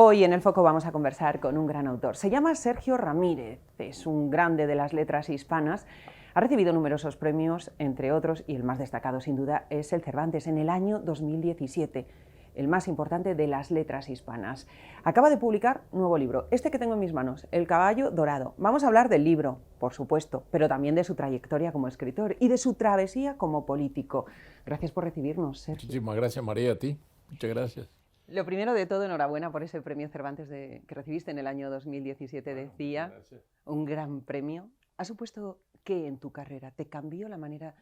Hoy en El Foco vamos a conversar con un gran autor. Se llama Sergio Ramírez, es un grande de las letras hispanas. Ha recibido numerosos premios, entre otros, y el más destacado sin duda es el Cervantes en el año 2017, el más importante de las letras hispanas. Acaba de publicar un nuevo libro, este que tengo en mis manos, El caballo dorado. Vamos a hablar del libro, por supuesto, pero también de su trayectoria como escritor y de su travesía como político. Gracias por recibirnos, Sergio. Muchísimas gracias, María, a ti. Muchas gracias. Lo primero de todo, enhorabuena por ese premio Cervantes que recibiste en el año 2017, decía. Gracias. Un gran premio. ¿Ha supuesto qué en tu carrera? ¿Te cambió la manera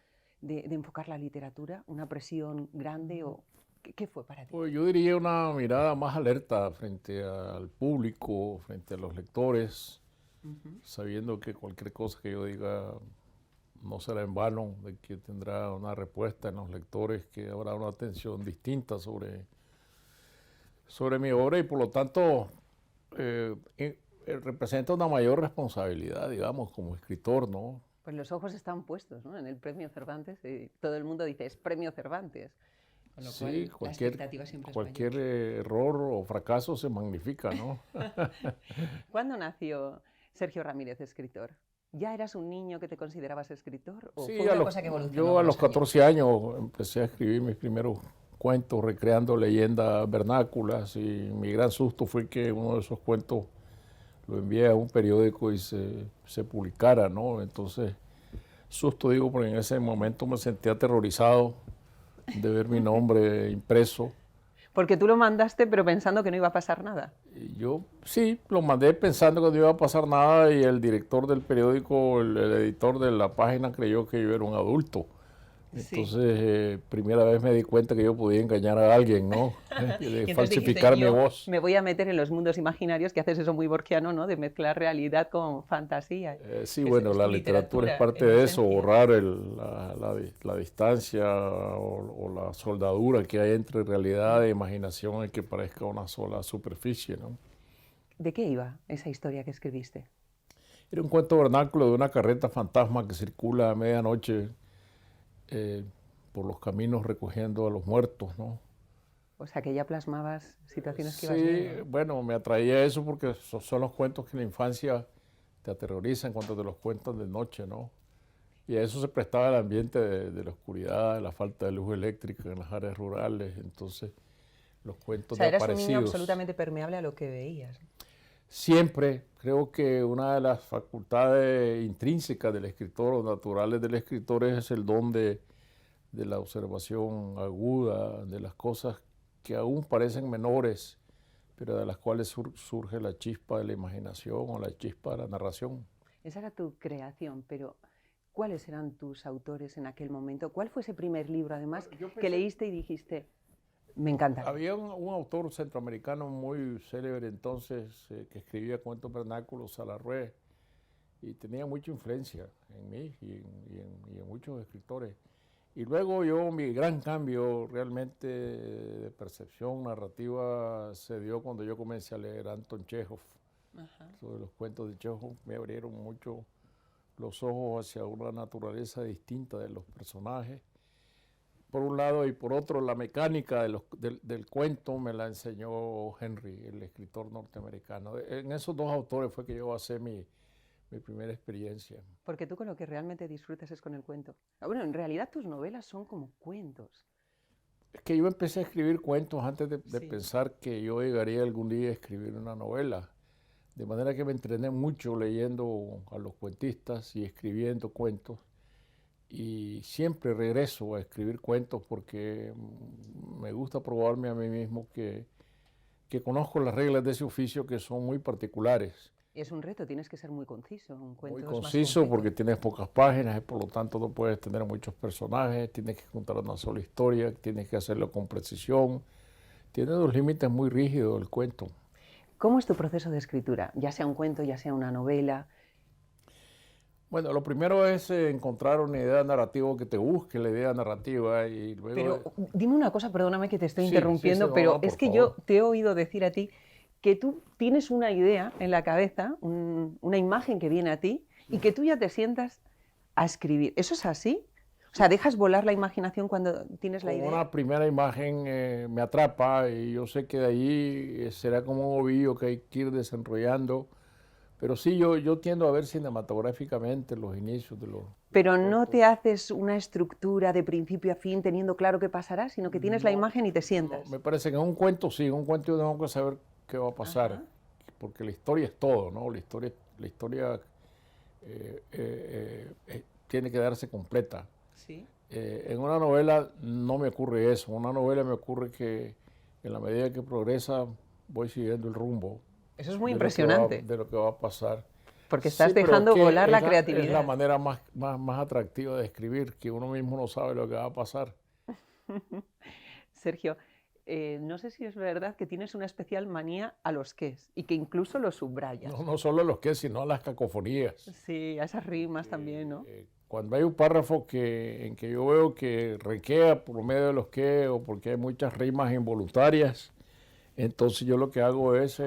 de enfocar la literatura? ¿Una presión grande o qué fue para ti? Pues yo diría una mirada más alerta frente al público, frente a los lectores, sabiendo que cualquier cosa que yo diga no será en vano, de que tendrá una respuesta en los lectores, que habrá una atención distinta sobre mi obra y por lo tanto representa una mayor responsabilidad, digamos, como escritor, ¿no? Pues los ojos están puestos, ¿no?, en el premio Cervantes y todo el mundo dice, es premio Cervantes. Con lo sí, cual, cualquier error o fracaso se magnifica, ¿no? ¿Cuándo nació Sergio Ramírez, escritor? ¿Ya eras un niño que te considerabas escritor? ¿O sí, fue una cosa que evolucionó? Yo a los 14 años empecé a escribir mis primeros cuentos, recreando leyendas vernáculas, y mi gran susto fue que uno de esos cuentos lo envié a un periódico y se publicara, ¿no? Entonces, susto digo, porque en ese momento me sentí aterrorizado de ver mi nombre impreso. Porque tú lo mandaste pero pensando que no iba a pasar nada. Y yo sí, lo mandé pensando que no iba a pasar nada y el director del periódico, el editor de la página creyó que yo era un adulto. Entonces, primera vez me di cuenta que yo podía engañar a alguien, ¿no? De falsificar mi voz. Me voy a meter en los mundos imaginarios, que haces eso muy borgiano, ¿no? De mezclar realidad con fantasía. Sí, bueno, la literatura es parte de eso, borrar la distancia o la soldadura que hay entre realidad e imaginación, y que parezca una sola superficie, ¿no? ¿De qué iba esa historia que escribiste? Era un cuento vernáculo de una carreta fantasma que circula a medianoche por los caminos recogiendo a los muertos, ¿no? O sea, que ya plasmabas situaciones que ibas viendo. Sí, bueno, me atraía eso porque son los cuentos que en la infancia te aterrorizan cuando te los cuentan de noche, ¿no? Y a eso se prestaba el ambiente de la oscuridad, de la falta de luz eléctrica en las áreas rurales. Entonces, los cuentos de aparecidos. O sea, eras un niño absolutamente permeable a lo que veías. Siempre creo que una de las facultades intrínsecas del escritor o naturales del escritor es el don de la observación aguda de las cosas que aún parecen menores, pero de las cuales surge la chispa de la imaginación o la chispa de la narración. Esa era tu creación, pero ¿cuáles eran tus autores en aquel momento? ¿Cuál fue ese primer libro, además, que leíste y dijiste, me encanta? Había un autor centroamericano muy célebre entonces que escribía cuentos vernáculos, Salarrué, y tenía mucha influencia en mí y en muchos escritores. Y luego mi gran cambio realmente de percepción narrativa se dio cuando yo comencé a leer a Anton Chekhov. Sobre los cuentos de Chekhov me abrieron mucho los ojos hacia una naturaleza distinta de los personajes. Por un lado, y por otro, la mecánica del cuento me la enseñó Henry, el escritor norteamericano. En esos dos autores fue que yo basé mi primera experiencia. Porque tú con lo que realmente disfrutas es con el cuento. Bueno, en realidad tus novelas son como cuentos. Es que yo empecé a escribir cuentos antes de pensar que yo llegaría algún día a escribir una novela. De manera que me entrené mucho leyendo a los cuentistas y escribiendo cuentos. Y siempre regreso a escribir cuentos porque me gusta probarme a mí mismo que conozco las reglas de ese oficio, que son muy particulares. Es un reto, tienes que ser muy conciso. Un cuento muy es conciso más porque tienes pocas páginas y por lo tanto no puedes tener muchos personajes, tienes que contar una sola historia, tienes que hacerlo con precisión. Tiene dos límites muy rígidos el cuento. ¿Cómo es tu proceso de escritura? Ya sea un cuento, ya sea una novela. Bueno, lo primero es encontrar una idea narrativa que te busque la idea narrativa y luego... Pero dime una cosa, perdóname que te estoy interrumpiendo, pero es que yo te he oído decir a ti que tú tienes una idea en la cabeza, una imagen que viene a ti, y que tú ya te sientas a escribir. ¿Eso es así? O O sea, ¿dejas volar la imaginación cuando tienes la Con idea? una primera imagen me atrapa y yo sé que de allí será como un ovillo que hay que ir desenrollando. Pero sí, yo tiendo a ver cinematográficamente los inicios de los Pero no cuentos. te haces una estructura de principio a fin teniendo claro qué pasará, sino que tienes la No, imagen y te no, sientas. me parece que en un cuento sí, en un cuento yo tengo que saber qué va a pasar, Ajá. porque la historia es todo, ¿no? La historia tiene que darse completa. Sí. En una novela no me ocurre eso, en una novela me ocurre que en la medida que progresa voy siguiendo el rumbo Eso es muy impresionante, de lo que va a pasar. porque Sí, estás pero es dejando volar que la es la creatividad. manera más atractiva de escribir, que uno mismo no sabe lo que va a pasar. Sergio, no sé si es verdad que tienes una especial manía a los qués y que incluso los No, subrayas. no solo los que, sino las cacofonías. Sí, a esas rimas también, ¿no? Cuando hay un párrafo en que yo veo que requea por medio de los que o porque hay muchas rimas involuntarias, entonces yo lo que hago es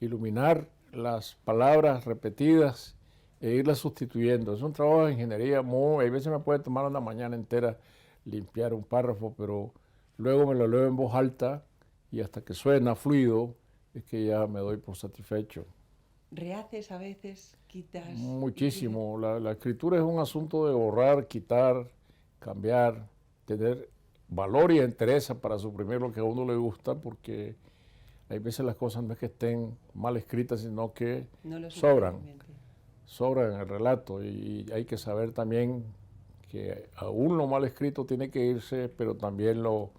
iluminar las palabras repetidas e irlas sustituyendo. Es un trabajo de ingeniería muy, a veces me puede tomar una mañana entera limpiar un párrafo, pero luego me lo leo en voz alta y hasta que suena fluido es que ya me doy por satisfecho. Rehaces a veces, quitas y qué. Muchísimo. La escritura es un asunto de borrar, quitar, cambiar, tener valor y entereza para suprimir lo que a uno le gusta, porque hay veces las cosas no es que estén mal escritas, sino que No lo sobran, suficientemente. sobran en el relato. Y hay que saber también que aún lo mal escrito tiene que irse, pero también lo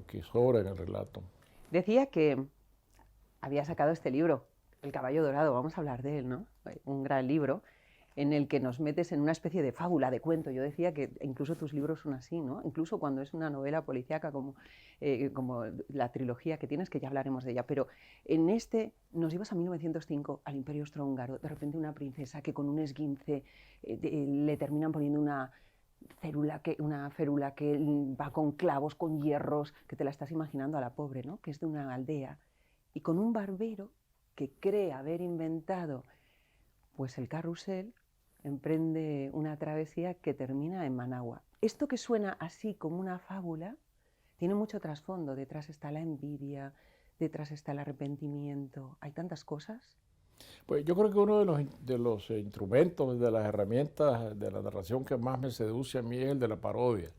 que sobra en el relato. Decía que había sacado este libro, El caballo dorado, vamos a hablar de él, ¿no? Un gran libro en el que nos metes en una especie de fábula, de cuento. Yo decía que incluso tus libros son así, ¿no? Incluso cuando es una novela policíaca como la trilogía que tienes, que ya hablaremos de ella. Pero en este nos llevas a 1905, al Imperio Austrohúngaro. De repente una princesa que con un esguince le terminan poniendo una férula que va con clavos, con hierros, que te la estás imaginando a la pobre, ¿no? Que es de una aldea. Y con un barbero que cree haber inventado pues el carrusel, emprende una travesía que termina en Managua. Esto que suena así como una fábula tiene mucho trasfondo. Detrás está la envidia, detrás está el arrepentimiento. Hay tantas cosas. Pues yo creo que uno de los instrumentos, de las herramientas de la narración que más me seduce a mí es el de la parodia.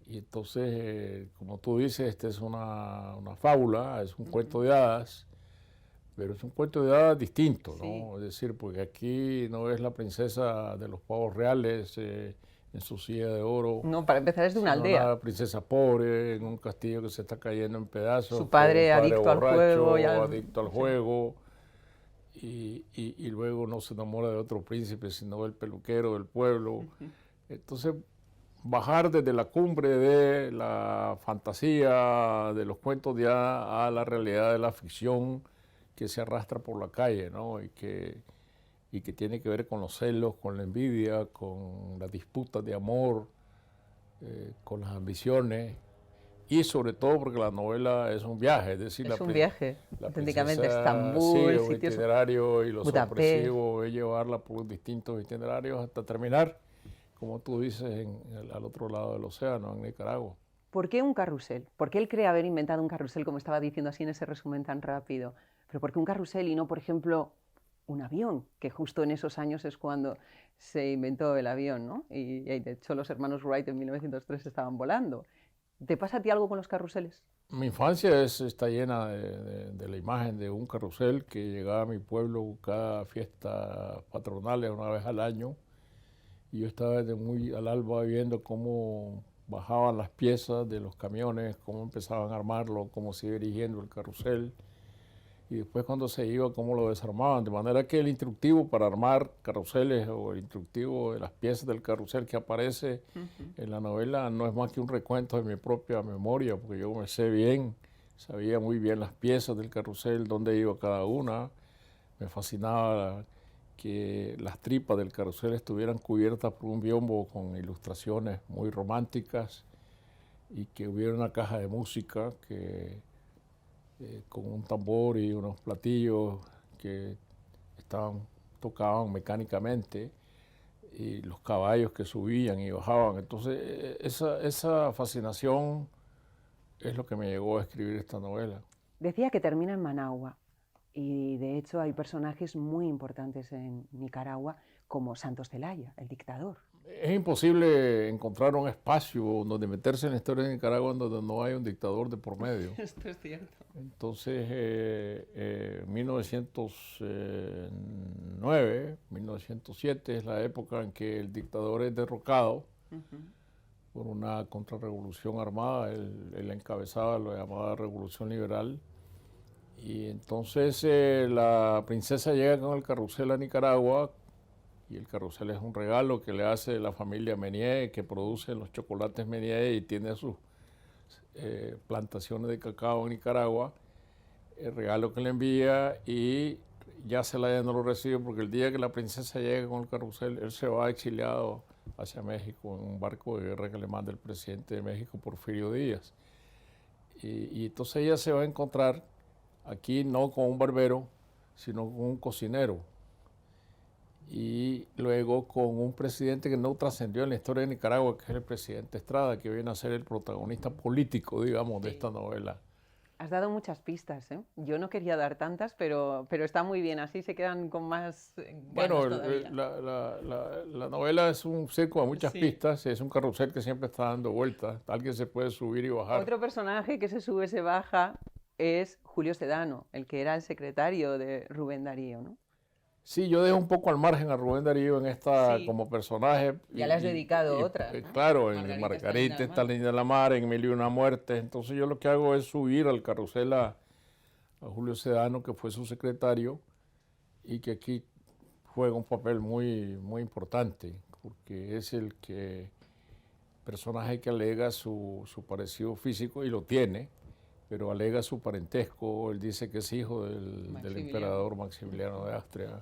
Y entonces, como tú dices, este es una fábula, es un cuento de hadas, pero es un cuento de hadas distinto, Sí. ¿no? Es decir, porque aquí no es la princesa de los pavos reales en su silla de oro, No, para empezar es de una sino aldea. una princesa pobre en un castillo que se está cayendo en Su pedazos, con un padre padre adicto al juego y borracho, al... adicto al Sí. juego, y luego no se enamora de otro príncipe, sino del peluquero del pueblo. Entonces, bajar desde la cumbre de la fantasía, de los cuentos de hadas, a la realidad de la ficción que se arrastra por la calle, ¿no? Y que tiene que ver con los celos, con la envidia, con las disputas de amor, con las ambiciones, y sobre todo porque la novela es un viaje, es decir, Es un viaje, la auténticamente. princesa sigue Estambul, un sitios... itinerario y lo Budapest. sorpresivo es llevarla por distintos itinerarios hasta terminar, como tú dices, al otro lado del océano, en Nicaragua. ¿Por qué un carrusel? ¿Por qué él cree haber inventado un carrusel, como estaba diciendo así en ese resumen tan rápido? Pero ¿por qué un carrusel y no, por ejemplo, un avión? Que justo en esos años es cuando se inventó el avión, ¿no? Y de hecho los hermanos Wright en 1903 estaban volando. ¿Te pasa a ti algo con los carruseles? Mi infancia está llena de la imagen de un carrusel que llegaba a mi pueblo cada fiesta patronal, una vez al año, y yo estaba desde muy al alba viendo cómo bajaban las piezas de los camiones, cómo empezaban a armarlo, cómo se iba dirigiendo el carrusel, y después cuando se iba, cómo lo desarmaban. De manera que el instructivo para armar carruseles o el instructivo de las piezas del carrusel que aparece en la novela no es más que un recuento de mi propia memoria, porque yo me sé bien, sabía muy bien las piezas del carrusel, dónde iba cada una. Me fascinaba que las tripas del carrusel estuvieran cubiertas por un biombo con ilustraciones muy románticas y que hubiera una caja de música con un tambor y unos platillos que tocaban mecánicamente. y los caballos que subían y bajaban. Entonces, esa fascinación es lo que me llevó a escribir esta novela. Decía que termina en Managua y de hecho hay personajes muy importantes en Nicaragua como Santos Zelaya, el dictador. Es imposible encontrar un espacio donde meterse en la historia de Nicaragua donde no hay un dictador de por medio. Esto es cierto. Entonces, 1909, 1907 es la época en que el dictador es derrocado por una contrarrevolución armada. Él encabezaba la llamada Revolución Liberal. Y entonces la princesa llega con el carrusel a Nicaragua, y el carrusel es un regalo que le hace la familia Menier, que produce los chocolates Menier y tiene sus plantaciones de cacao en Nicaragua. El regalo que le envía, y ya Zelaya no lo recibe porque el día que la princesa llega con el carrusel, él se va exiliado hacia México en un barco de guerra que le manda el presidente de México, Porfirio Díaz. Y entonces ella se va a encontrar aquí no con un barbero, sino con un cocinero. Y luego con un presidente que no trascendió en la historia de Nicaragua, que es el presidente Estrada, que viene a ser el protagonista político, digamos, de esta novela. Has dado muchas pistas, ¿eh? Yo no quería dar tantas, pero está muy bien, así se quedan con más ganas bueno, todavía. La novela es un circo de muchas pistas, es un carrusel que siempre está dando vueltas, alguien se puede subir y bajar. Otro personaje que se sube, se baja, es Julio Sedano, el que era el secretario de Rubén Darío, ¿no? Sí, yo dejo un poco al margen a Rubén Darío en esta como personaje. Ya le has dedicado otras, ¿no? Claro, en Margarita está Linda de la Mar, en Mil y una Muertes. Entonces yo lo que hago es subir al carrusel a Julio Sedano, que fue su secretario, y que aquí juega un papel muy, muy importante, porque es el personaje que alega su parecido físico, y lo tiene, pero alega su parentesco. Él dice que es hijo del emperador Maximiliano de Austria,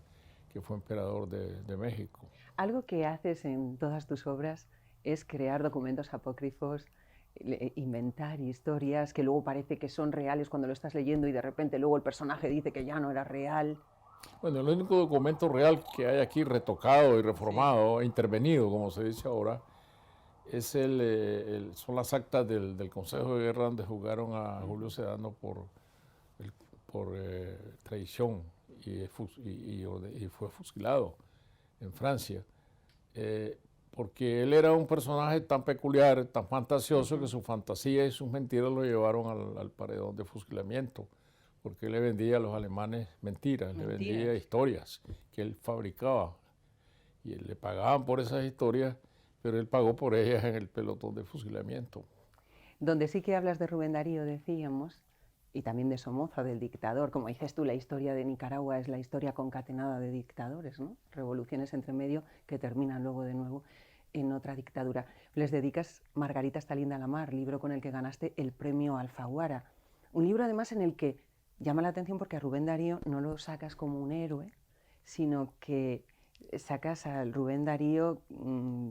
que fue emperador de México. Algo que haces en todas tus obras es crear documentos apócrifos, inventar historias que luego parece que son reales cuando lo estás leyendo y de repente luego el personaje dice que ya no era real. Bueno, el único documento real que hay aquí retocado y reformado, intervenido, como se dice ahora, es son las actas del Consejo de Guerra, donde juzgaron a Julio Sedano por traición, y fue fusilado en Francia, porque él era un personaje tan peculiar, tan fantasioso, que su fantasía y sus mentiras lo llevaron al paredón de fusilamiento, porque él le vendía a los alemanes mentiras, le vendía historias que él fabricaba, y le pagaban por esas historias, pero él pagó por ellas en el pelotón de fusilamiento. Donde sí que hablas de Rubén Darío, decíamos, y también de Somoza, del dictador. Como dices tú, la historia de Nicaragua es la historia concatenada de dictadores, ¿no? Revoluciones entre medio que terminan luego de nuevo en otra dictadura. Les dedicas Margarita está linda la mar, libro con el que ganaste el premio Alfaguara. Un libro además en el que llama la atención porque a Rubén Darío no lo sacas como un héroe, sino que sacas al Rubén Darío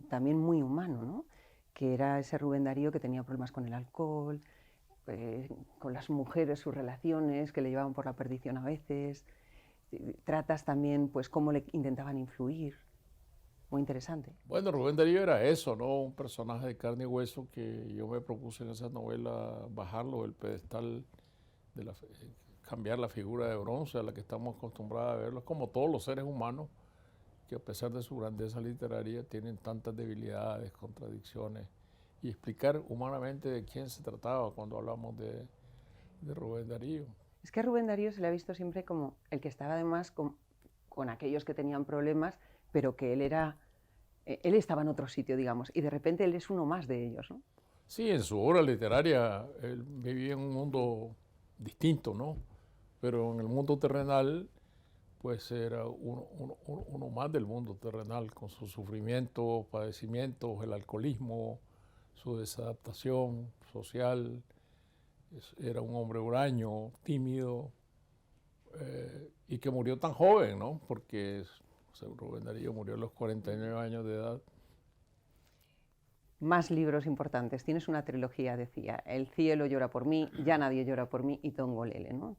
también muy humano, ¿no? Que era ese Rubén Darío que tenía problemas con el alcohol, con las mujeres, sus relaciones que le llevaban por la perdición a veces. Tratas también pues cómo le intentaban influir. Muy interesante. Bueno, Rubén Darío era eso, ¿no? Un personaje de carne y hueso que yo me propuse en esa novela bajarlo del pedestal, cambiar la figura de bronce a la que estamos acostumbrados a verlos, como todos los seres humanos, que a pesar de su grandeza literaria tienen tantas debilidades, contradicciones, y explicar humanamente de quién se trataba cuando hablamos de Rubén Darío. Es que a Rubén Darío se le ha visto siempre como el que estaba además con aquellos que tenían problemas, pero que él estaba en otro sitio, digamos, y de repente él es uno más de ellos, ¿no? Sí, en su obra literaria él vivía en un mundo distinto, ¿no? Pero en el mundo terrenal, pues era uno más del mundo terrenal, con sus sufrimientos, padecimientos, el alcoholismo, su desadaptación social. Era un hombre huraño, tímido, y que murió tan joven, ¿no? Porque Rubén Darío murió a los 49 años de edad. Más libros importantes. Tienes una trilogía, decía. El cielo llora por mí, Ya nadie llora por mí y Tongolele, ¿no?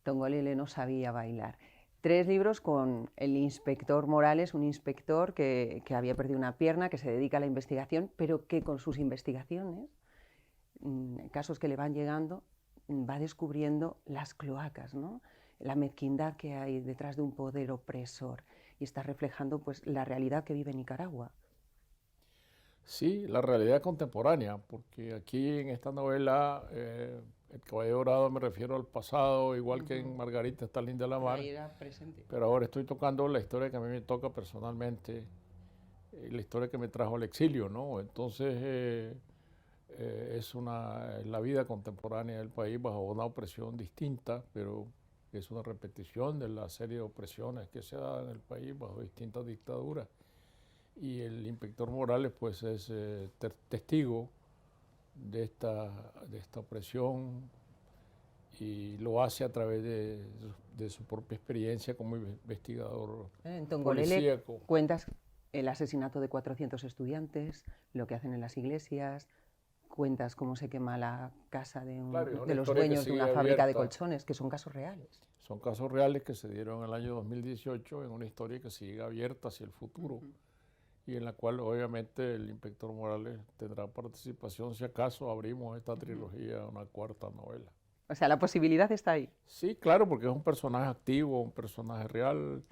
Tongolele no sabía bailar. 3 libros con el inspector Morales, un inspector que había perdido una pierna, que se dedica a la investigación, pero que con sus investigaciones, casos que le van llegando, va descubriendo las cloacas, ¿no? La mezquindad que hay detrás de un poder opresor, y está reflejando pues, la realidad que vive Nicaragua. Sí, la realidad contemporánea, porque aquí en esta novela, El Caballo Dorado, me refiero al pasado, igual que en Margarita está Linda la Mar, pero ahora estoy tocando la historia que a mí me toca personalmente, la historia que me trajo al exilio, ¿no? Entonces es la vida contemporánea del país bajo una opresión distinta, pero es una repetición de la serie de opresiones que se da en el país bajo distintas dictaduras. Y el inspector Morales pues es testigo de esta opresión y lo hace a través de su propia experiencia como investigador En Tongolele policíaco. cuentas el asesinato de 400 estudiantes, lo que hacen en las iglesias, cuentas cómo se quema la casa de los dueños de una fábrica de colchones, que son casos reales. Son casos reales que se dieron en el año 2018 en una historia que sigue abierta hacia el futuro. Y en la cual obviamente el inspector Morales tendrá participación si acaso abrimos esta trilogía a una cuarta novela. O sea, la posibilidad está ahí. Sí, claro, porque es un personaje activo, un personaje real.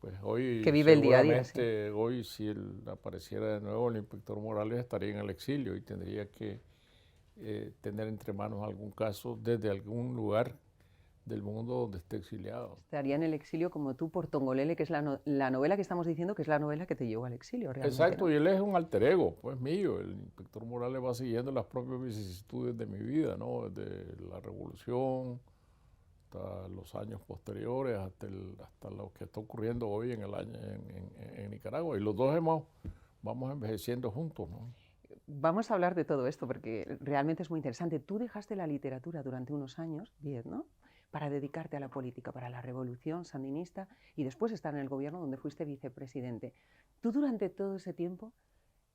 Pues hoy, que vive el día a día. Sí. Hoy si él apareciera de nuevo, el inspector Morales estaría en el exilio y tendría que tener entre manos algún caso desde algún lugar del mundo donde esté exiliado. Estaría en el exilio como tú por Tongolele, que es la novela que estamos diciendo que es la novela que te llevó al exilio realmente. Exacto, ¿no? Y él es un alter ego, pues mío. El inspector Morales va siguiendo las propias vicisitudes de mi vida, ¿no? Desde la revolución hasta los años posteriores, hasta lo que está ocurriendo hoy en Nicaragua. Y los dos vamos envejeciendo juntos, ¿no? Vamos a hablar de todo esto porque realmente es muy interesante. Tú dejaste la literatura durante unos años, 10, ¿no?, para dedicarte a la política, para la revolución sandinista y después estar en el gobierno donde fuiste vicepresidente. ¿Tú durante todo ese tiempo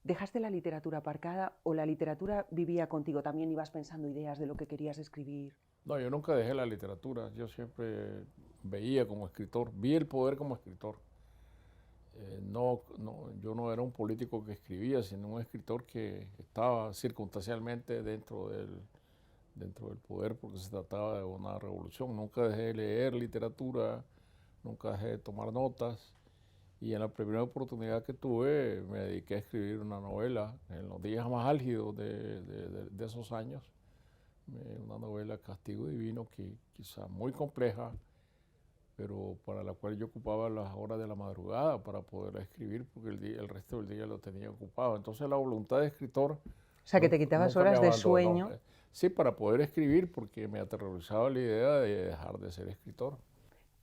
dejaste la literatura aparcada o la literatura vivía contigo? ¿También ibas pensando ideas de lo que querías escribir? No, yo nunca dejé la literatura. Yo siempre veía como escritor, vi el poder como escritor. Yo no era un político que escribía, sino un escritor que estaba circunstancialmente dentro del poder porque se trataba de una revolución. Nunca dejé de leer literatura, nunca dejé de tomar notas y en la primera oportunidad que tuve me dediqué a escribir una novela en los días más álgidos de esos años, una novela Castigo Divino que quizá muy compleja, pero para la cual yo ocupaba las horas de la madrugada para poder escribir porque el resto del día lo tenía ocupado. Entonces la voluntad de escritor... O sea, que te quitabas horas de sueño. Sí, para poder escribir, porque me aterrorizaba la idea de dejar de ser escritor.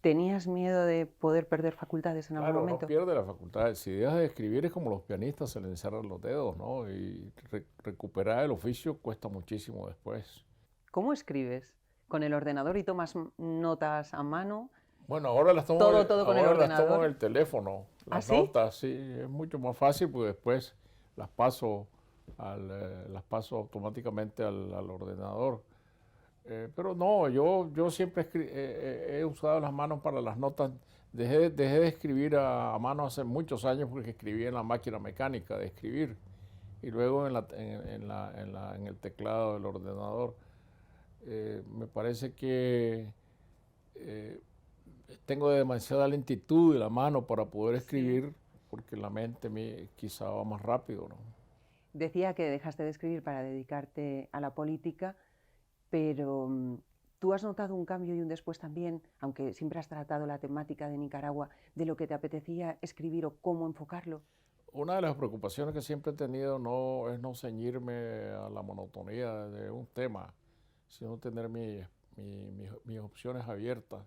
¿Tenías miedo de poder perder facultades en algún momento? No pierde las facultades. Si dejas de escribir es como los pianistas, se le encerran los dedos, ¿no? Y recuperar el oficio cuesta muchísimo después. ¿Cómo escribes? ¿Con el ordenador y tomas notas a mano? Bueno, ahora las tomo, todo con el ordenador. Las tomo en el teléfono. Las ¿Ah, notas, sí, es mucho más fácil porque después las paso automáticamente al ordenador. Pero no, yo siempre he usado las manos para las notas. Dejé de escribir a mano hace muchos años porque escribía en la máquina mecánica de escribir y luego en el teclado del ordenador. Me parece que tengo demasiada lentitud de la mano para poder escribir porque la mente quizá va más rápido, ¿no? Decía que dejaste de escribir para dedicarte a la política, pero ¿tú has notado un cambio y un después también, aunque siempre has tratado la temática de Nicaragua, de lo que te apetecía escribir o cómo enfocarlo? Una de las preocupaciones que siempre he tenido es no ceñirme a la monotonía de un tema, sino tener mis opciones abiertas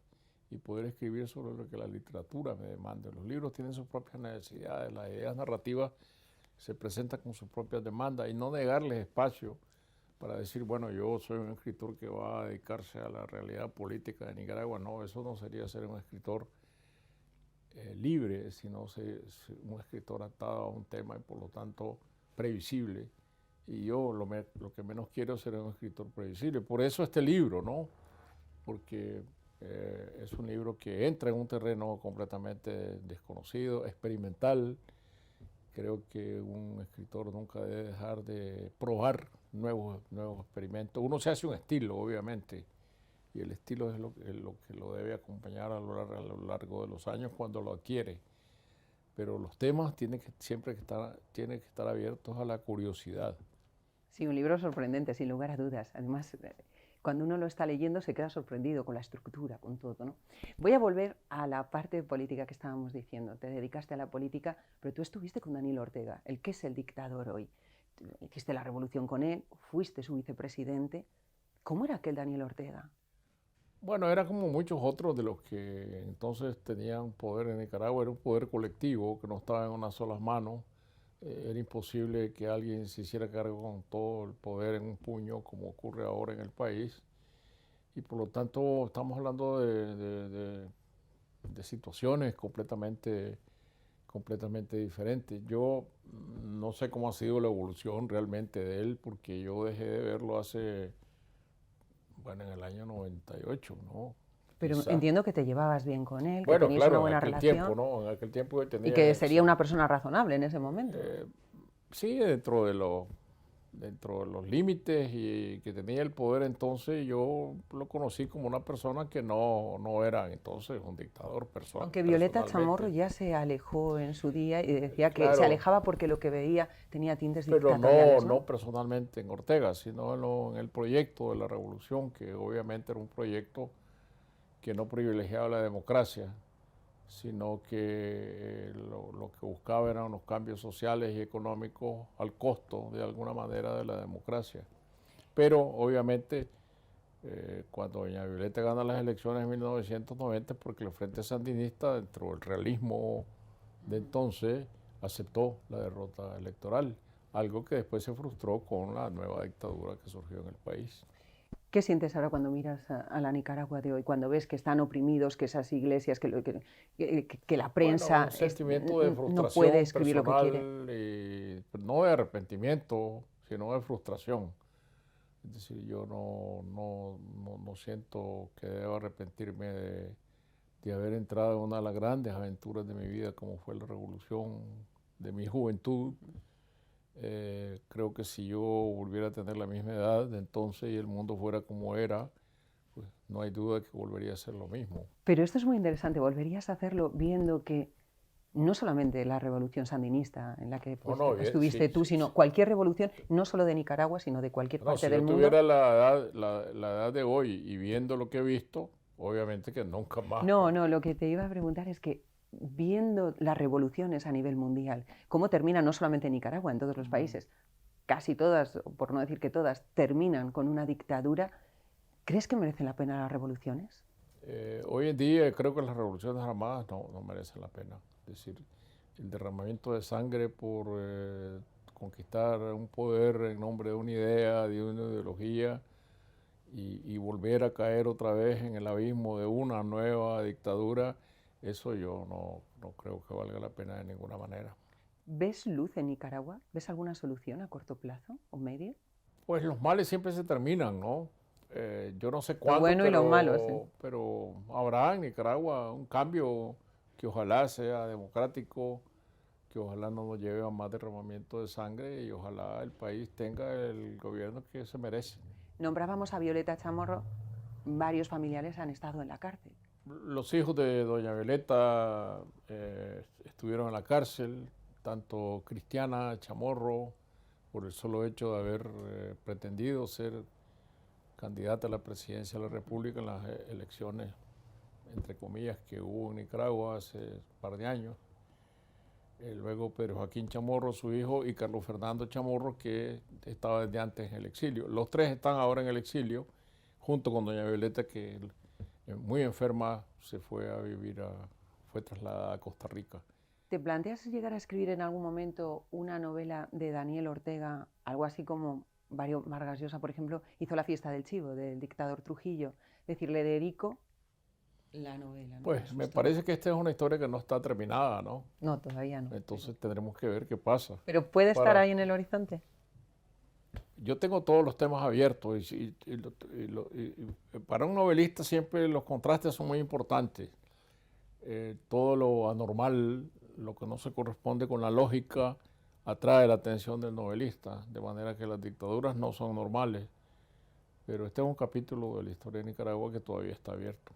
y poder escribir sobre lo que la literatura me demande. Los libros tienen sus propias necesidades, las ideas narrativas se presentan con sus propias demandas y no negarles espacio para decir, bueno, yo soy un escritor que va a dedicarse a la realidad política de Nicaragua. No, eso no sería ser un escritor libre, sino un escritor atado a un tema y por lo tanto previsible. Y yo lo que menos quiero es ser un escritor previsible. Por eso este libro, ¿no? Porque Es un libro que entra en un terreno completamente desconocido, experimental. Creo que un escritor nunca debe dejar de probar nuevos experimentos. Uno se hace un estilo, obviamente, y el estilo es lo que lo debe acompañar a lo largo de los años cuando lo adquiere. Pero los temas tienen que estar abiertos a la curiosidad. Sí, un libro sorprendente, sin lugar a dudas. Además, cuando uno lo está leyendo se queda sorprendido con la estructura, con todo, ¿no? Voy a volver a la parte política que estábamos diciendo. Te dedicaste a la política, pero tú estuviste con Daniel Ortega, el que es el dictador hoy. Hiciste la revolución con él, fuiste su vicepresidente. ¿Cómo era aquel Daniel Ortega? Bueno, era como muchos otros de los que entonces tenían poder en Nicaragua. Era un poder colectivo que no estaba en unas solas manos. Era imposible que alguien se hiciera cargo con todo el poder en un puño, como ocurre ahora en el país. Y por lo tanto estamos hablando de situaciones completamente diferentes. Yo no sé cómo ha sido la evolución realmente de él, porque yo dejé de verlo en el año 98, ¿no? Pero Quizá. entiendo que te llevabas bien con él, que Bueno, tenías claro, una buena en aquel relación. tiempo, ¿no? En aquel tiempo él tenía... Y que sería una persona razonable en ese momento. Sí, dentro de los límites, y que tenía el poder. Entonces yo lo conocí como una persona que no era entonces un dictador personal. Aunque Violeta Chamorro ya se alejó en su día y decía que Claro, se alejaba porque lo que veía tenía tintes pero dictatoriales, no personalmente en Ortega, sino en el proyecto de la revolución, que obviamente era un proyecto que no privilegiaba la democracia, sino que lo que buscaba eran unos cambios sociales y económicos al costo, de alguna manera, de la democracia. Pero, obviamente, cuando doña Violeta gana las elecciones en 1990, porque el Frente Sandinista, dentro del realismo de entonces, aceptó la derrota electoral, algo que después se frustró con la nueva dictadura que surgió en el país. ¿Qué sientes ahora cuando miras a la Nicaragua de hoy, cuando ves que están oprimidos, que esas iglesias, que la prensa Un sentimiento de frustración no puede escribir personal, lo que quiere? No de arrepentimiento, sino de frustración. Es decir, yo no siento que deba arrepentirme de haber entrado en una de las grandes aventuras de mi vida, como fue la revolución de mi juventud. Creo que si yo volviera a tener la misma edad de entonces y el mundo fuera como era, pues no hay duda de que volvería a ser lo mismo. Pero esto es muy interesante, volverías a hacerlo viendo que no solamente la revolución sandinista en la que estuviste tú, sino cualquier revolución, no solo de Nicaragua, sino de cualquier parte del mundo. Si yo tuviera la edad de hoy y viendo lo que he visto, obviamente que nunca más. No, lo que te iba a preguntar es que viendo las revoluciones a nivel mundial, cómo terminan no solamente en Nicaragua, en todos los países, casi todas, por no decir que todas, terminan con una dictadura, ¿crees que merecen la pena las revoluciones? Hoy en día creo que las revoluciones armadas no merecen la pena. Es decir, el derramamiento de sangre por conquistar un poder en nombre de una idea, de una ideología, y volver a caer otra vez en el abismo de una nueva dictadura, eso yo no creo que valga la pena de ninguna manera. ¿Ves luz en Nicaragua? ¿Ves alguna solución a corto plazo o medio? Pues los males siempre se terminan, ¿no? Yo no sé cuándo, lo bueno y lo malo, sí. Pero habrá en Nicaragua un cambio que ojalá sea democrático, que ojalá no nos lleve a más derramamiento de sangre, y ojalá el país tenga el gobierno que se merece. Nombrábamos a Violeta Chamorro, varios familiares han estado en la cárcel. Los hijos de doña Violeta estuvieron en la cárcel, tanto Cristiana Chamorro, por el solo hecho de haber pretendido ser candidata a la presidencia de la República en las elecciones, entre comillas, que hubo en Nicaragua hace un par de años. Luego Pedro Joaquín Chamorro, su hijo, y Carlos Fernando Chamorro, que estaba desde antes en el exilio. Los tres están ahora en el exilio, junto con doña Violeta, que muy enferma se fue a vivir, fue trasladada a Costa Rica. ¿Te planteas llegar a escribir en algún momento una novela de Daniel Ortega, algo así como Vargas Llosa, por ejemplo, hizo La fiesta del chivo, del dictador Trujillo? Es decir, le dedico la novela, ¿no? Pues me parece que esta es una historia que no está terminada, ¿no? No, todavía no. Entonces tendremos que ver qué pasa. ¿Pero puede estar ahí en el horizonte? yo tengo todos los temas abiertos y para un novelista siempre los contrastes son muy importantes. Todo lo anormal, lo que no se corresponde con la lógica, atrae la atención del novelista, de manera que las dictaduras no son normales. Pero este es un capítulo de la historia de Nicaragua que todavía está abierto.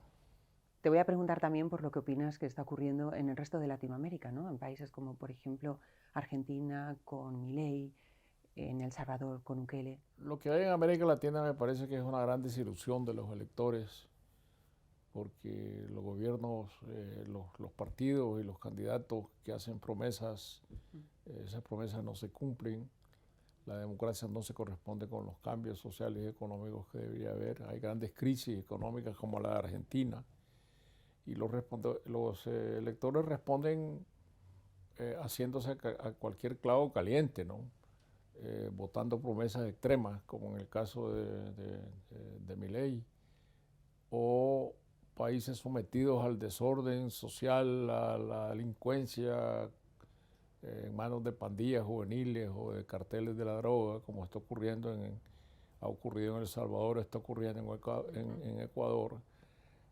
Te voy a preguntar también por lo que opinas que está ocurriendo en el resto de Latinoamérica, ¿no? En países como, por ejemplo, Argentina con Milei, en El Salvador con Bukele. Lo que hay en América Latina me parece que es una gran desilusión de los electores, porque los gobiernos, los partidos y los candidatos que hacen promesas, esas promesas no se cumplen. La democracia no se corresponde con los cambios sociales y económicos que debería haber. Hay grandes crisis económicas como la de Argentina y los electores responden haciéndose a cualquier clavo caliente, ¿no? Votando promesas extremas, como en el caso de Milei, o países sometidos al desorden social, a la delincuencia, en manos de pandillas juveniles o de carteles de la droga, como está ocurriendo ha ocurrido en El Salvador, está ocurriendo en Ecuador.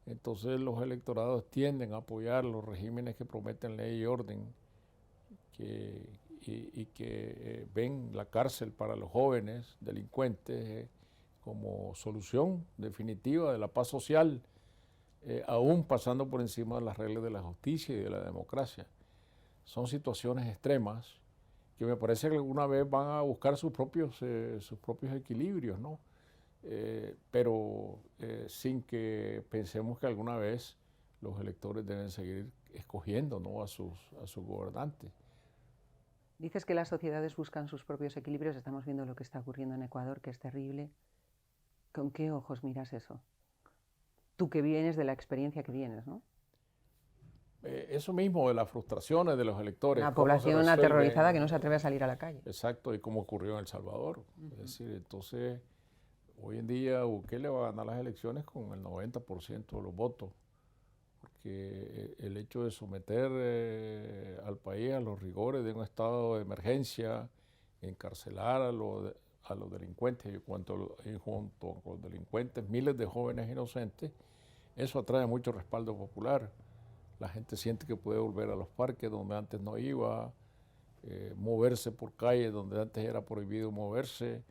Entonces los electorados tienden a apoyar los regímenes que prometen ley y orden, que ven la cárcel para los jóvenes delincuentes como solución definitiva de la paz social, aún pasando por encima de las reglas de la justicia y de la democracia. Son situaciones extremas que me parece que alguna vez van a buscar sus propios equilibrios, ¿no? Pero sin que pensemos que alguna vez los electores deben seguir escogiendo, ¿no?, a sus gobernantes. Dices que las sociedades buscan sus propios equilibrios. Estamos viendo lo que está ocurriendo en Ecuador, que es terrible. ¿Con qué ojos miras eso? Tú que vienes de la experiencia que vienes, ¿no? Eso mismo, de las frustraciones de los electores. Una población aterrorizada que no se atreve a salir a la calle. Exacto, y como ocurrió en El Salvador. Es decir, entonces, hoy en día Bukele va a ganar las elecciones con el 90% de los votos, porque el hecho de someter al país a los rigores de un estado de emergencia, encarcelar a los delincuentes y junto con los delincuentes miles de jóvenes inocentes, eso atrae mucho respaldo popular. La gente siente que puede volver a los parques donde antes no iba, moverse por calles donde antes era prohibido moverse.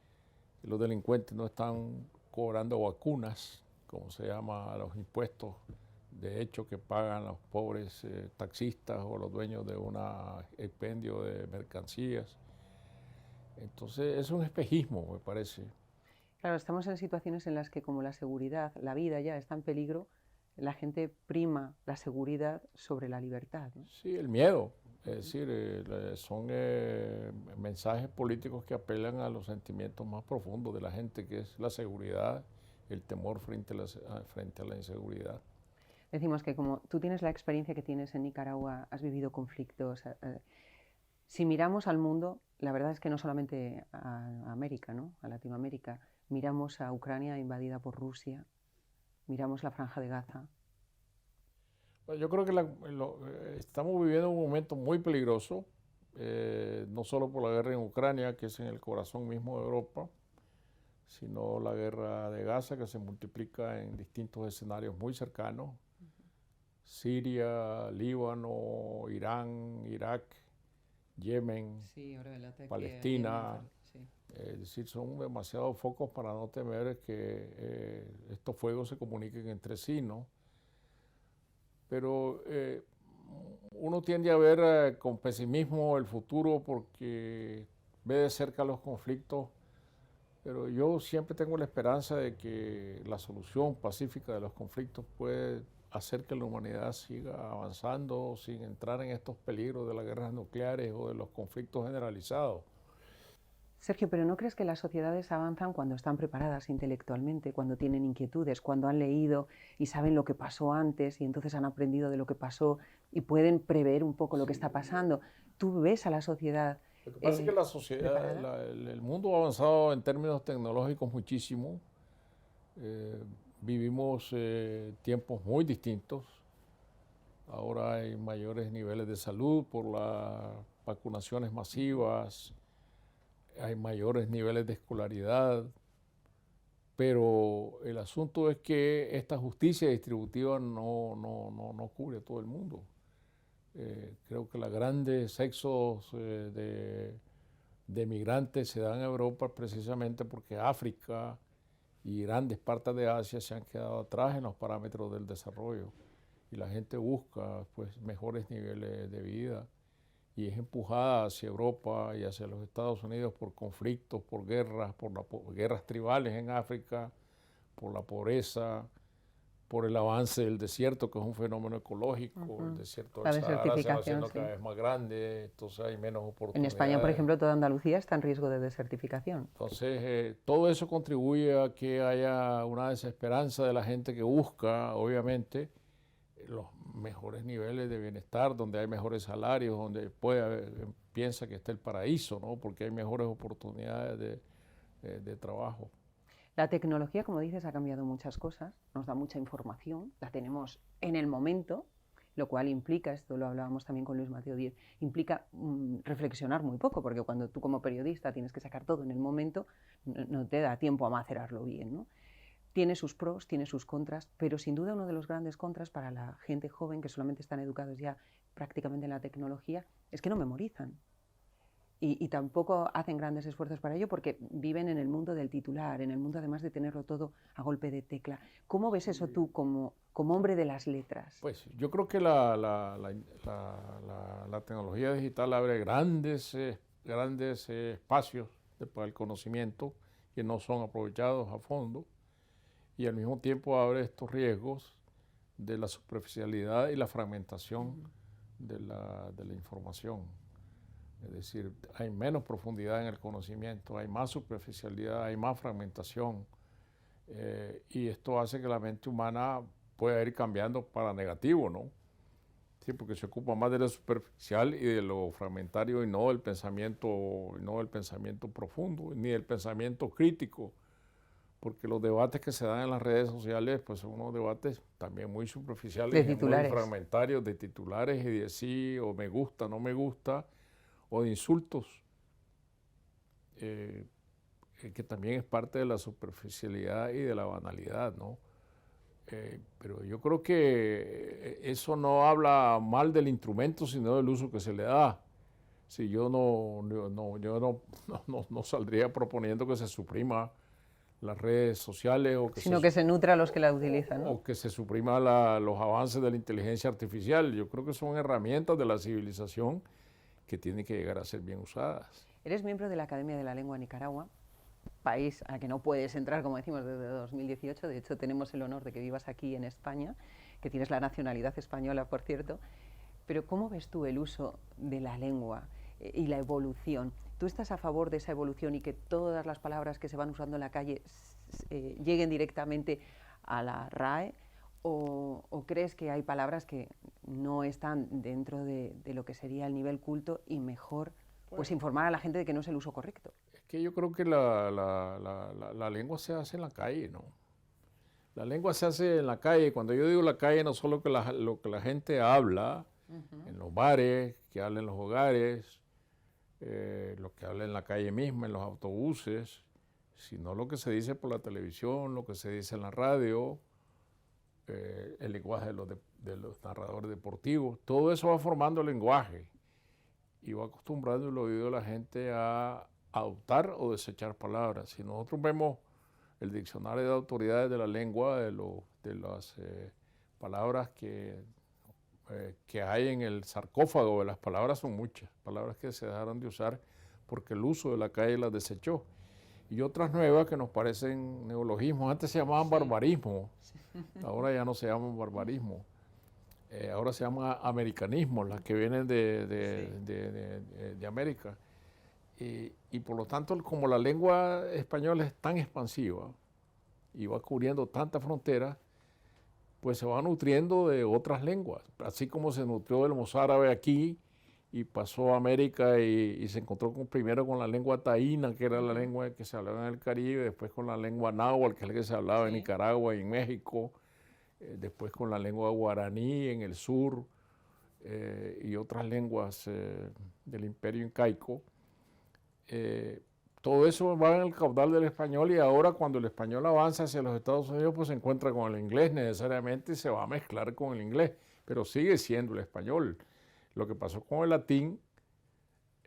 Los delincuentes no están cobrando vacunas, como se llama, a los impuestos de hecho que pagan los pobres taxistas o los dueños de un expendio de mercancías. Entonces es un espejismo, me parece. Claro, estamos en situaciones en las que, como la seguridad, la vida ya está en peligro, la gente prima la seguridad sobre la libertad, ¿no? Sí, el miedo. Es decir, son mensajes políticos que apelan a los sentimientos más profundos de la gente, que es la seguridad, el temor frente a la inseguridad. Decimos que como tú tienes la experiencia que tienes en Nicaragua, has vivido conflictos. Si miramos al mundo, la verdad es que no solamente a América, ¿no?, a Latinoamérica, miramos a Ucrania invadida por Rusia, miramos la Franja de Gaza. Bueno, yo creo que estamos viviendo un momento muy peligroso, no solo por la guerra en Ucrania, que es en el corazón mismo de Europa, sino la guerra de Gaza, que se multiplica en distintos escenarios muy cercanos. Siria, Líbano, Irán, Irak, Yemen, sí, Palestina. Sí. Es decir, son demasiados focos para no temer que estos fuegos se comuniquen entre sí, ¿no? Pero uno tiende a ver con pesimismo el futuro porque ve de cerca los conflictos, pero yo siempre tengo la esperanza de que la solución pacífica de los conflictos puede hacer que la humanidad siga avanzando sin entrar en estos peligros de las guerras nucleares o de los conflictos generalizados. Sergio, ¿pero no crees que las sociedades avanzan cuando están preparadas intelectualmente, cuando tienen inquietudes, cuando han leído y saben lo que pasó antes y entonces han aprendido de lo que pasó y pueden prever un poco lo que está pasando? ¿Tú ves a la sociedad? Lo que pasa es que la sociedad, el mundo ha avanzado en términos tecnológicos muchísimo. Vivimos tiempos muy distintos. Ahora hay mayores niveles de salud por las vacunaciones masivas. hay mayores niveles de escolaridad, pero el asunto es que esta justicia distributiva no cubre a todo el mundo. Creo que los grandes éxodos de migrantes se dan en Europa precisamente porque África y grandes partes de Asia se han quedado atrás en los parámetros del desarrollo y la gente busca pues mejores niveles de vida y es empujada hacia Europa y hacia los Estados Unidos por conflictos, por guerras, por guerras tribales en África, por la pobreza, por el avance del desierto, que es un fenómeno ecológico. El desierto del Sahara se va haciendo cada vez más grande, entonces hay menos oportunidades. En España, por ejemplo, toda Andalucía está en riesgo de desertificación. Entonces, todo eso contribuye a que haya una desesperanza de la gente que busca, obviamente, los mejores niveles de bienestar, donde hay mejores salarios, donde piensa que está el paraíso, ¿no? Porque hay mejores oportunidades de trabajo. La tecnología, como dices, ha cambiado muchas cosas, nos da mucha información, la tenemos en el momento, lo cual implica, esto lo hablábamos también con Luis Mateo Díez, implica reflexionar muy poco, porque cuando tú como periodista tienes que sacar todo en el momento, no te da tiempo a macerarlo bien, ¿no? Tiene sus pros, tiene sus contras, pero sin duda uno de los grandes contras para la gente joven que solamente están educados ya prácticamente en la tecnología es que no memorizan. Y tampoco hacen grandes esfuerzos para ello porque viven en el mundo del titular, en el mundo además de tenerlo todo a golpe de tecla. ¿Cómo ves eso tú como hombre de las letras? Pues yo creo que la tecnología digital abre grandes espacios para el conocimiento que no son aprovechados a fondo y al mismo tiempo abre estos riesgos de la superficialidad y la fragmentación de la información. Es decir, hay menos profundidad en el conocimiento, hay más superficialidad, hay más fragmentación y esto hace que la mente humana pueda ir cambiando para negativo, ¿no? Sí, porque se ocupa más de lo superficial y de lo fragmentario y no del pensamiento profundo, ni del pensamiento crítico, porque los debates que se dan en las redes sociales pues son unos debates también muy superficiales, muy fragmentarios, de titulares y de sí o me gusta, no me gusta, o de insultos, que también es parte de la superficialidad y de la banalidad, ¿no? Pero yo creo que eso no habla mal del instrumento, sino del uso que se le da. Si yo no saldría proponiendo que se suprima las redes sociales o que se nutra a los que la utilizan, ¿no? O que se suprima los avances de la inteligencia artificial. Yo creo que son herramientas de la civilización que tienen que llegar a ser bien usadas. Eres miembro de la Academia de la Lengua de Nicaragua, país al que no puedes entrar, como decimos, desde 2018. De hecho, tenemos el honor de que vivas aquí en España, que tienes la nacionalidad española, por cierto. Pero ¿cómo ves tú el uso de la lengua y la evolución? ¿Tú estás a favor de esa evolución y que todas las palabras que se van usando en la calle lleguen directamente a la RAE? ¿O crees que hay palabras que no están dentro de lo que sería el nivel culto y mejor pues informar a la gente de que no es el uso correcto? Es que yo creo que la lengua se hace en la calle, ¿no? La lengua se hace en la calle. Cuando yo digo la calle, no solo lo que la gente habla en los bares, que habla en los hogares, lo que habla en la calle misma, en los autobuses, sino lo que se dice por la televisión, lo que se dice en la radio, el lenguaje de los narradores deportivos. Todo eso va formando el lenguaje y va acostumbrando el oído de la gente a adoptar o desechar palabras. Si nosotros vemos el diccionario de autoridades de la lengua, de las palabras que hay en el sarcófago de las palabras, son muchas palabras que se dejaron de usar porque el uso de la calle las desechó. Y otras nuevas que nos parecen neologismos. Antes se llamaban barbarismo, ahora ya no se llaman barbarismo. Ahora se llama americanismo, las que vienen de América. Y por lo tanto, como la lengua española es tan expansiva y va cubriendo tantas fronteras, pues se va nutriendo de otras lenguas. Así como se nutrió del mozárabe aquí y pasó a América y se encontró primero con la lengua taína, que era la lengua que se hablaba en el Caribe, después con la lengua náhuatl, que es la que se hablaba en Nicaragua y en México, después con la lengua guaraní en el sur y otras lenguas del imperio incaico, todo eso va en el caudal del español y ahora cuando el español avanza hacia los Estados Unidos, pues se encuentra con el inglés necesariamente y se va a mezclar con el inglés, pero sigue siendo el español. Lo que pasó con el latín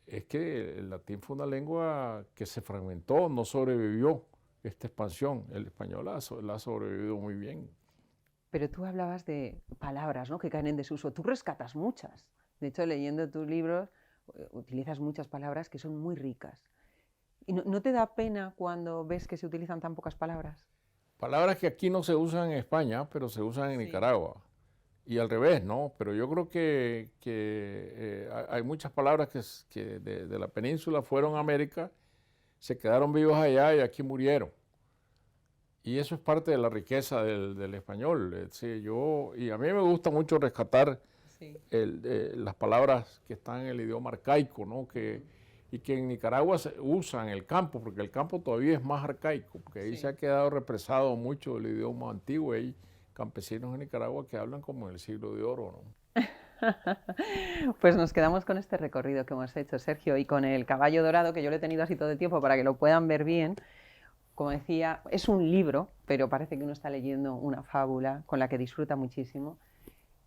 es que el latín fue una lengua que se fragmentó, no sobrevivió esta expansión. El español la ha sobrevivido muy bien. Pero tú hablabas de palabras, ¿no?, que caen en desuso. Tú rescatas muchas. De hecho, leyendo tus libros, utilizas muchas palabras que son muy ricas. ¿Y no te da pena cuando ves que se utilizan tan pocas palabras? Palabras que aquí no se usan en España, pero se usan en Nicaragua. Y al revés, ¿no? Pero yo creo que hay muchas palabras que de la península fueron a América, se quedaron vivos allá y aquí murieron. Y eso es parte de la riqueza del español. Y a mí me gusta mucho rescatar las palabras que están en el idioma arcaico, ¿no? Y que en Nicaragua se usan en el campo, porque el campo todavía es más arcaico, porque ahí se ha quedado represado mucho el idioma antiguo. Hay campesinos en Nicaragua que hablan como en el siglo de oro, ¿no? Pues nos quedamos con este recorrido que hemos hecho, Sergio, y con el caballo dorado, que yo lo he tenido así todo el tiempo para que lo puedan ver bien. Como decía, es un libro, pero parece que uno está leyendo una fábula con la que disfruta muchísimo.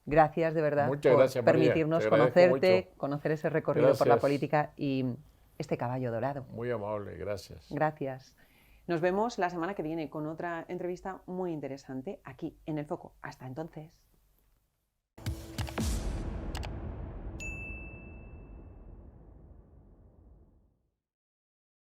Gracias de verdad por permitirnos conocerte, conocer ese recorrido por la política y este caballo dorado. Muy amable, gracias. Gracias. Nos vemos la semana que viene con otra entrevista muy interesante aquí en El Foco. Hasta entonces.